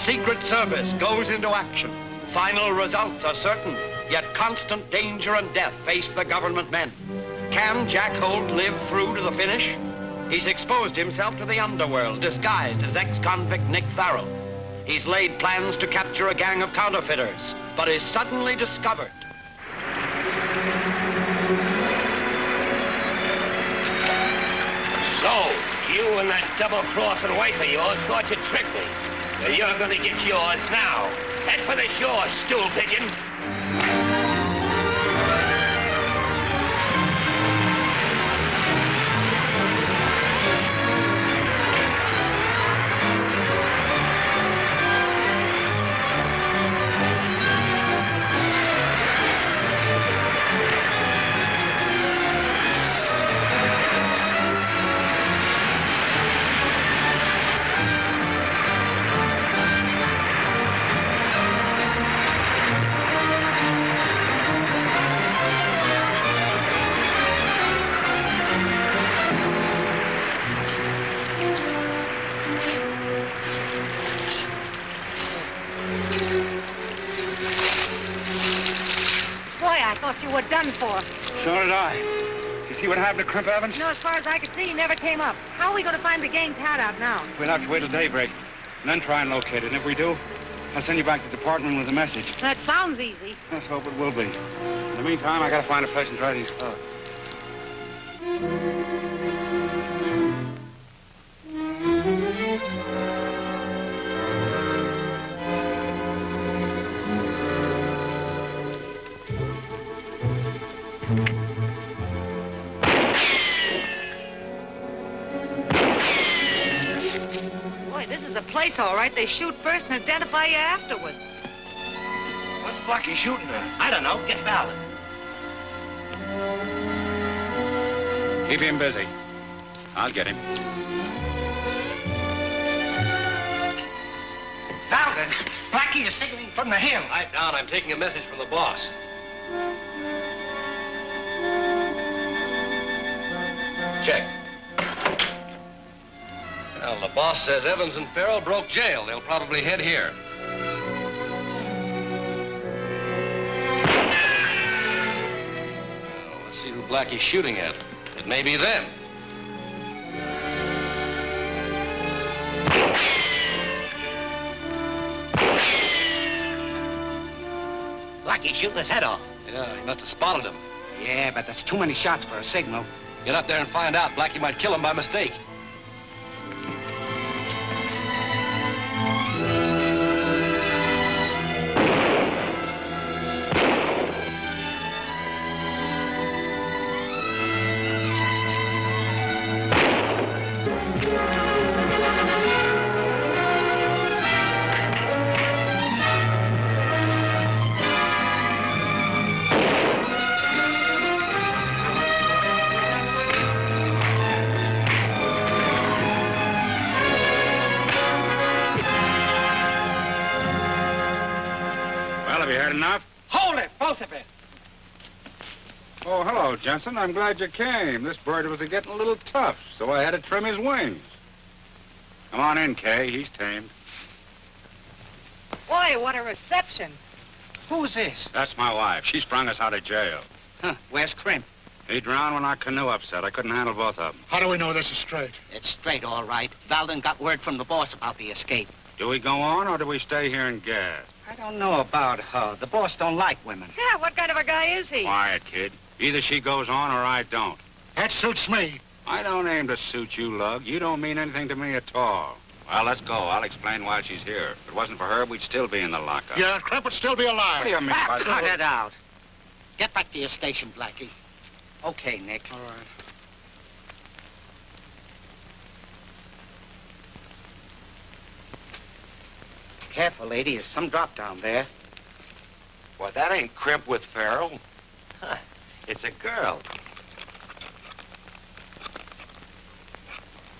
Secret Service goes into action. Final results are certain, yet constant danger and death face the government men. Can Jack Holt live through to the finish? He's exposed himself to the underworld, disguised as ex-convict Nick Farrell. He's laid plans to capture a gang of counterfeiters, but is suddenly discovered. So, you and that double-crossing wife of yours thought you'd trick me. Well, you're gonna get yours now. Head for the shore, stool pigeon. I thought you were done for. So did I. You see what happened to Crimp Evans? No, as far as I could see, he never came up. How are we going to find the gang's hideout now? We'll have to wait till daybreak, and then try and locate it. And if we do, I'll send you back to the department with a message. That sounds easy. Let's hope it will be. In the meantime, I gotta find a place and dry these clothes. The place, all right. They shoot first and identify you afterwards. What's Blackie shooting at? I don't know. Get Valdin. Keep him busy. I'll get him. Valdin, Blackie is signaling from the hill. Pipe down. I'm taking a message from the boss. Check. Well, the boss says Evans and Farrell broke jail. They'll probably head here. Well, let's see who Blackie's shooting at. It may be them. Blackie's shooting his head off. Yeah, he must have spotted him. Yeah, but that's too many shots for a signal. Get up there and find out. Blackie might kill him by mistake. Hello, Jensen. I'm glad you came. This bird was getting a little tough, so I had to trim his wings. Come on in, Kay. He's tamed. Boy, what a reception. Who's this? That's my wife. She sprung us out of jail. Huh, where's Crimp? He drowned when our canoe upset. I couldn't handle both of them. How do we know this is straight? It's straight, all right. Valdin got word from the boss about the escape. Do we go on, or do we stay here and gas? I don't know about her. The boss don't like women. Yeah, what kind of a guy is he? Quiet, kid. Either she goes on or I don't. That suits me. I don't aim to suit you, Lug. You don't mean anything to me at all. Well, let's go. I'll explain why she's here. If it wasn't for her, we'd still be in the lockup. Yeah, Crimp would still be alive. What do you mean by Cut it out. Get back to your station, Blackie. Okay, Nick. All right. Careful, lady. There's some drop down there. Well, that ain't Crimp with Farrell. Huh. It's a girl.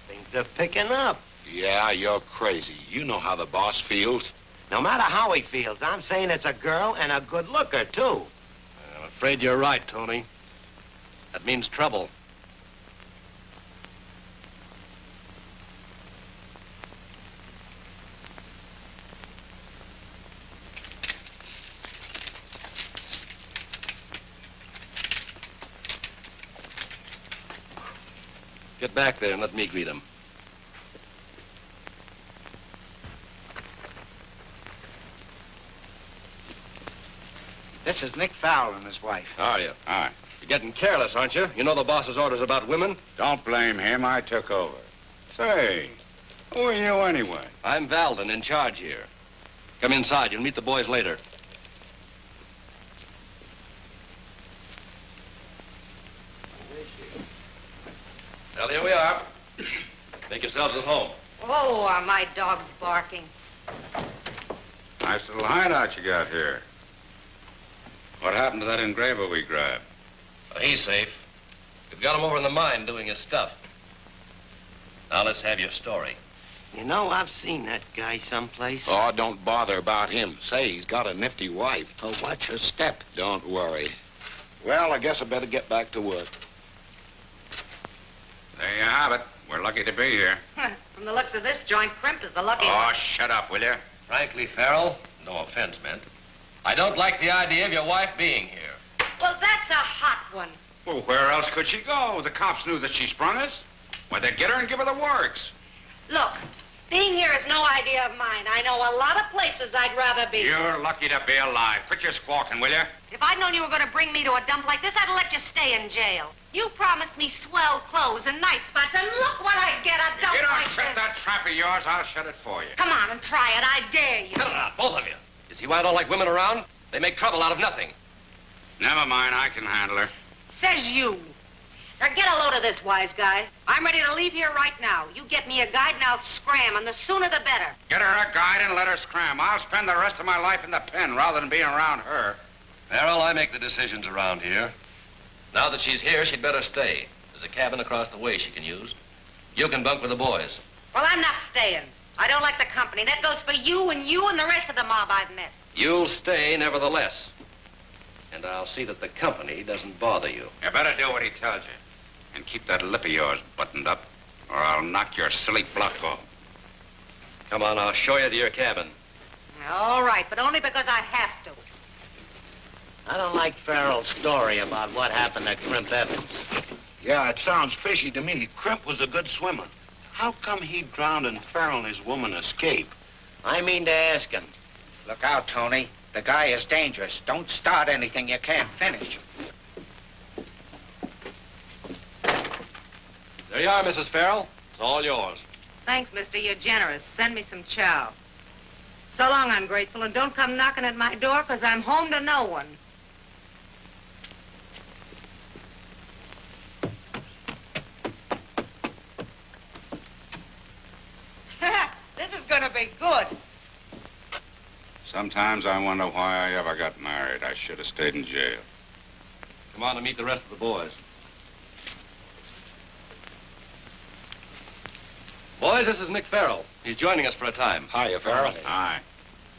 Things are picking up. Yeah, you're crazy. You know how the boss feels. No matter how he feels, I'm saying it's a girl and a good looker, too. I'm afraid you're right, Tony. That means trouble. Get back there and let me greet him. This is Nick Farrell and his wife. How are you? All right. You're getting careless, aren't you? You know the boss's orders about women? Don't blame him. I took over. Say, who are you anyway? I'm Valden, in charge here. Come inside. You'll meet the boys later. Well, here we are. Make yourselves at home. Oh, are my dogs barking? Nice little hideout you got here. What happened to that engraver we grabbed? Well, he's safe. We've got him over in the mine doing his stuff. Now let's have your story. You know, I've seen that guy someplace. Oh, don't bother about him. Say, he's got a nifty wife. Oh, watch her step. Don't worry. Well, I guess I better get back to work. There you have it. We're lucky to be here. From the looks of this joint, Crimp is the lucky Oh, one. shut up, will you? Frankly, Farrell, no offense meant, I don't like the idea of your wife being here. Well, that's a hot one. Well, where else could she go? The cops knew that she sprung us. Why, they'd get her and give her the works. Look, being here is no idea of mine. I know a lot of places I'd rather be. You're lucky to be alive. Quit your squawking, will you? If I'd known you were going to bring me to a dump like this, I'd have let you stay in jail. You promised me swell clothes and night spots, and look what I get a If dump you don't like shut this. that trap of yours, I'll shut it for you. Come on and try it. I dare you. Cut it out, both of you. You see why I don't like women around? They make trouble out of nothing. Never mind, I can handle her. Says you. Now get a load of this, wise guy. I'm ready to leave here right now. You get me a guide and I'll scram, and the sooner the better. Get her a guide and let her scram. I'll spend the rest of my life in the pen rather than being around her. Farrell, I make the decisions around here. Now that she's here, she'd better stay. There's a cabin across the way she can use. You can bunk with the boys. Well, I'm not staying. I don't like the company. That goes for you and the rest of the mob I've met. You'll stay nevertheless. And I'll see that the company doesn't bother you. You better do what he tells you. And keep that lip of yours buttoned up, or I'll knock your silly block off. Come on, I'll show you to your cabin. All right, but only because I have to. I don't like Farrell's story about what happened to Crimp Evans. Yeah, it sounds fishy to me. Crimp was a good swimmer. How come he drowned and Farrell and his woman escaped? I mean to ask him. Look out, Tony. The guy is dangerous. Don't start anything you can't finish. There you are, Mrs. Farrell. It's all yours. Thanks, mister. You're generous. Send me some chow. So long, ungrateful, and don't come knocking at my door, because I'm home to no one. This is going to be good. Sometimes I wonder why I ever got married. I should have stayed in jail. Come on and meet the rest of the boys. Boys, this is Nick Farrell. He's joining us for a time. Hiya, Farrell. Aye.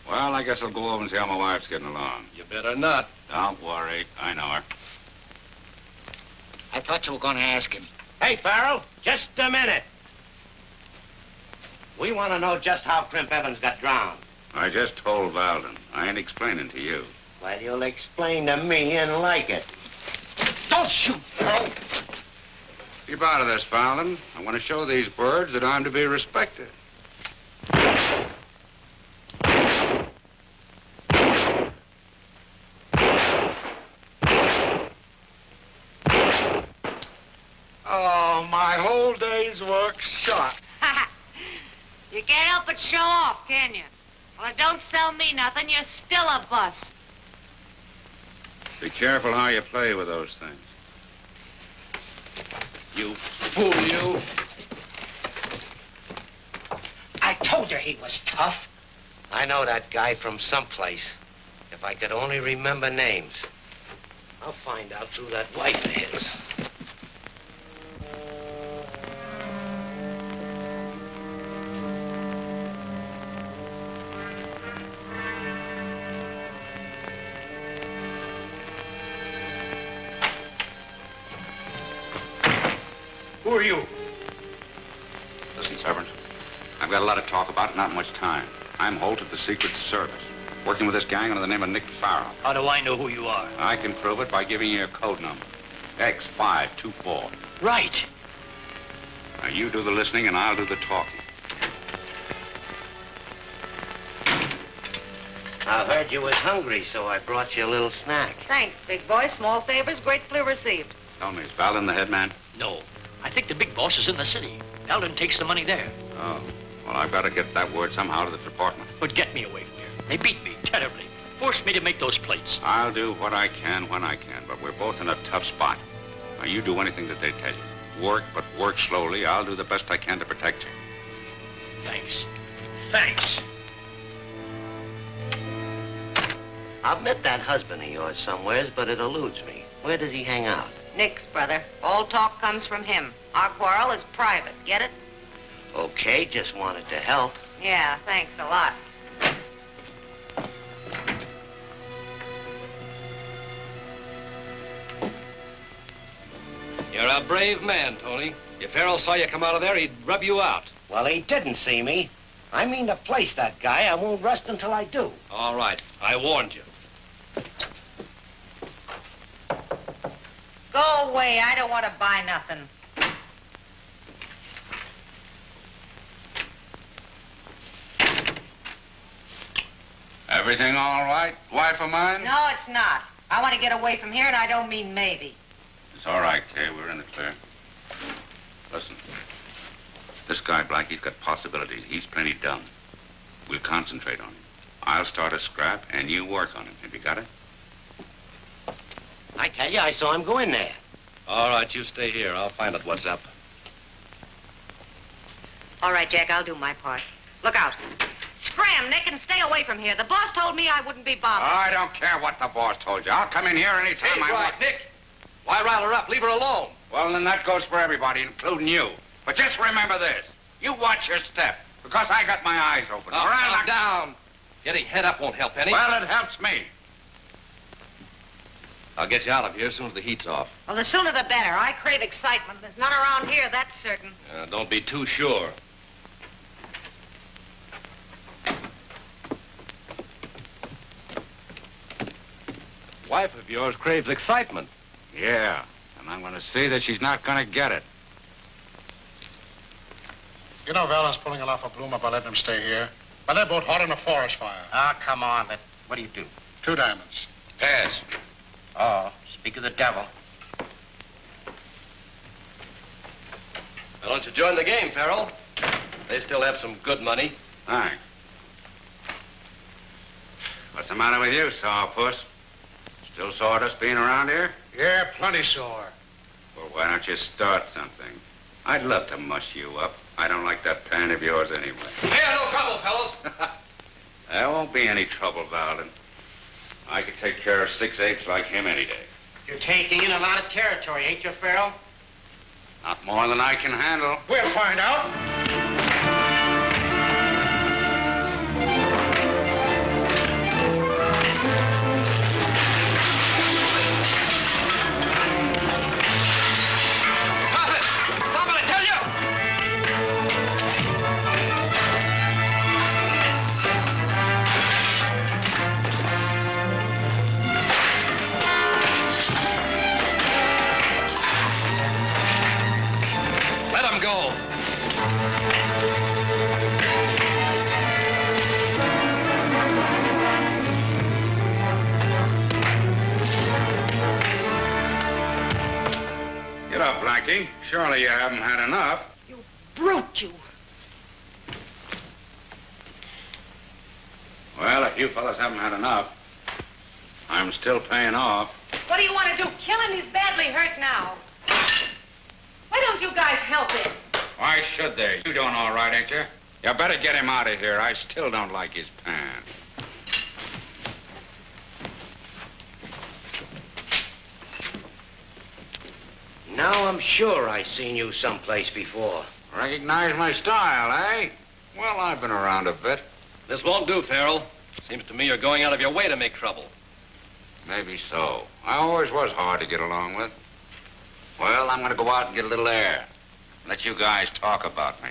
Well, I guess I'll go over and see how my wife's getting along. You better not. Don't worry. I know her. I thought you were going to ask him. Hey, Farrell, just a minute. We want to know just how Crimp Evans got drowned. I just told Valden. I ain't explaining to you. Well, you'll explain to me and like it. Don't shoot, Farrell. Keep out of this, Valden. I want to show these birds that I'm to be respected. Oh, my whole day's work's shot. You can't help but show off, can you? Well, it don't sell me nothing. You're still a bust. Be careful how you play with those things. You fool, you. I told you he was tough. I know that guy from someplace. If I could only remember names. I'll find out through that wife of his. Who are you? Listen, Severance. I've got a lot of talk about, not much time. I'm Holt of the Secret Service, working with this gang under the name of Nick Farrell. How do I know who you are? I can prove it by giving you a code number. X524. Right. Now, you do the listening and I'll do the talking. I heard you was hungry, so I brought you a little snack. Thanks, big boy. Small favors, gratefully received. Tell me, is Valdin the head man? No. I think the big boss is in the city. Eldon takes the money there. Oh. Well, I've got to get that word somehow to the department. But get me away from here. They beat me terribly. Forced me to make those plates. I'll do what I can when I can, but we're both in a tough spot. Now, you do anything that they tell you. Work, but work slowly. I'll do the best I can to protect you. Thanks. Thanks. I've met that husband of yours somewheres, but it eludes me. Where does he hang out? Nick's, brother. All talk comes from him. Our quarrel is private. Get it? Okay, just wanted to help. Yeah, thanks a lot. You're a brave man, Tony. If Farrell saw you come out of there, he'd rub you out. Well, he didn't see me. I mean to place that guy. I won't rest until I do. All right. I warned you. Go away. I don't want to buy nothing. Everything all right, wife of mine? No, it's not. I want to get away from here, and I don't mean maybe. It's all right, Kay. We're in the clear. Listen. This guy, Black, he's got possibilities. He's plenty dumb. We'll concentrate on him. I'll start a scrap, and you work on him. Have you got it? I tell you, I saw him go in there. All right, you stay here. I'll find out what's up. All right, Jack, I'll do my part. Look out. Scram, Nick, and stay away from here. The boss told me I wouldn't be bothered. I don't care what the boss told you. I'll come in here anytime I want. Nick. Why rile her up? Leave her alone. Well, then that goes for everybody, including you. But just remember this. You watch your step, because I got my eyes open. Oh, calm down. Getting head up won't help any. Well, it helps me. I'll get you out of here as soon as the heat's off. Well, the sooner the better. I crave excitement. There's none around here, that's certain. Don't be too sure. Wife of yours craves excitement. Yeah, and I'm going to see that she's not going to get it. You know Valen's pulling an awful bloom up by letting him stay here. But they're both hot in a forest fire. Ah, come on. What do you do? 2 diamonds. Pass. Oh, speak of the devil. Why don't you join the game, Farrell? They still have some good money. Thanks. What's the matter with you, Sourpuss? Still sawdust being around here? Yeah, plenty sore. Well, why don't you start something? I'd love to mush you up. I don't like that pan of yours anyway. Hey, no trouble, fellows. There won't be any trouble, Valdin. I could take care of 6 apes like him any day. You're taking in a lot of territory, ain't you, Farrell? Not more than I can handle. We'll find out. Stop it! Stop it, I tell you! Let him go. Get up, Blackie. Surely you haven't had enough. You brute, you. Well, if you fellas haven't had enough, I'm still paying off. What do you want to do? Kill him? He's badly hurt now. Why don't you guys help him? Why should they? You doing all right, ain't you? You better get him out of here. I still don't like his pan. Now I'm sure I seen you someplace before. Recognize my style, eh? Well, I've been around a bit. This won't do, Farrell. Seems to me you're going out of your way to make trouble. Maybe so. I always was hard to get along with. Well, I'm going to go out and get a little air. Let you guys talk about me.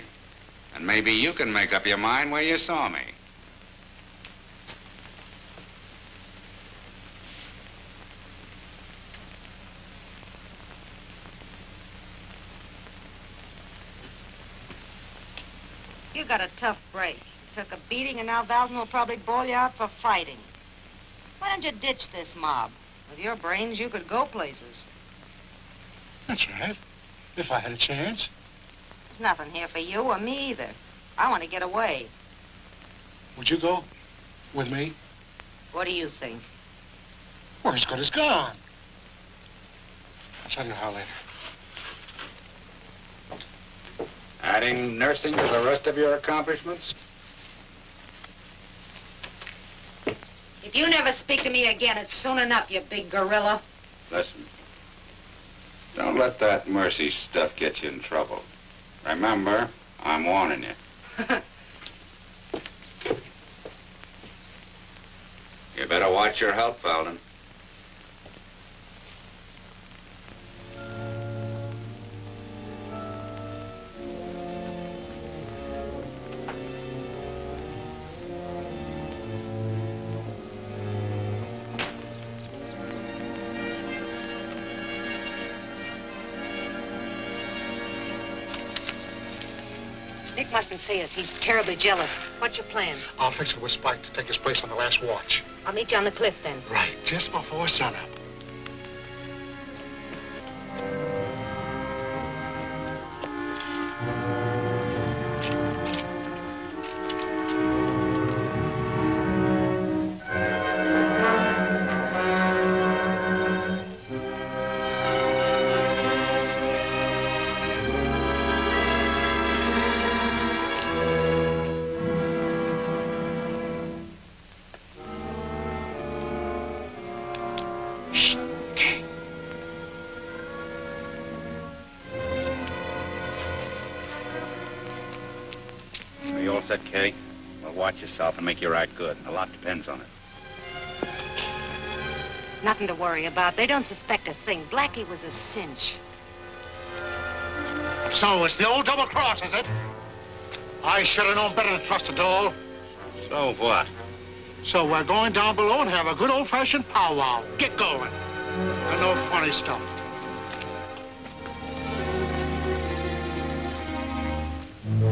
And maybe you can make up your mind where you saw me. You got a tough break. You took a beating, and now Valden will probably boil you out for fighting. Why don't you ditch this mob? With your brains, you could go places. That's right. If I had a chance. There's nothing here for you or me either. I want to get away. Would you go with me? What do you think? We're as good as gone. I'll tell you how later. Adding nursing to the rest of your accomplishments? If you never speak to me again, it's soon enough, you big gorilla. Listen. Don't let that mercy stuff get you in trouble. Remember, I'm warning you. You better watch your health, Valden. Nick mustn't see us. He's terribly jealous. What's your plan? I'll fix it with Spike to take his place on the last watch. I'll meet you on the cliff then. Right, just before sunup. Are you all set, Kay? Well, watch yourself and make your act good. A lot depends on it. Nothing to worry about. They don't suspect a thing. Blackie was a cinch. So it's the old double cross, is it? I should have known better to trust a doll. So what? So we're going down below and have a good old-fashioned powwow. Get going. And no funny stuff.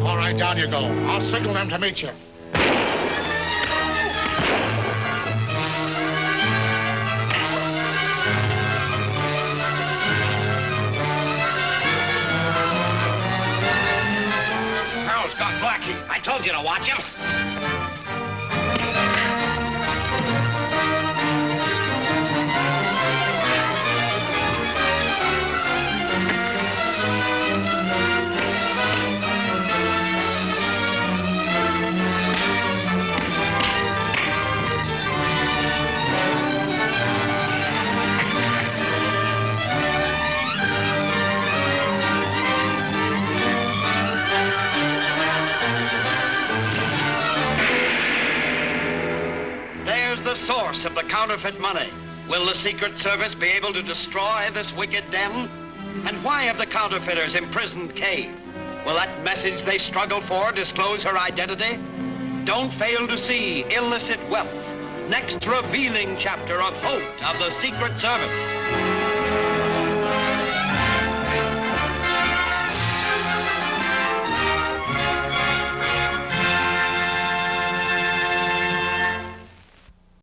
All right, down you go. I'll signal them to meet you. Harold's got Blackie. I told you to watch him. The source of the counterfeit money. Will the Secret Service be able to destroy this wicked den? And why have the counterfeiters imprisoned Kay? Will that message they struggle for disclose her identity? Don't fail to see Illicit Wealth, next revealing chapter of Holt of the Secret Service.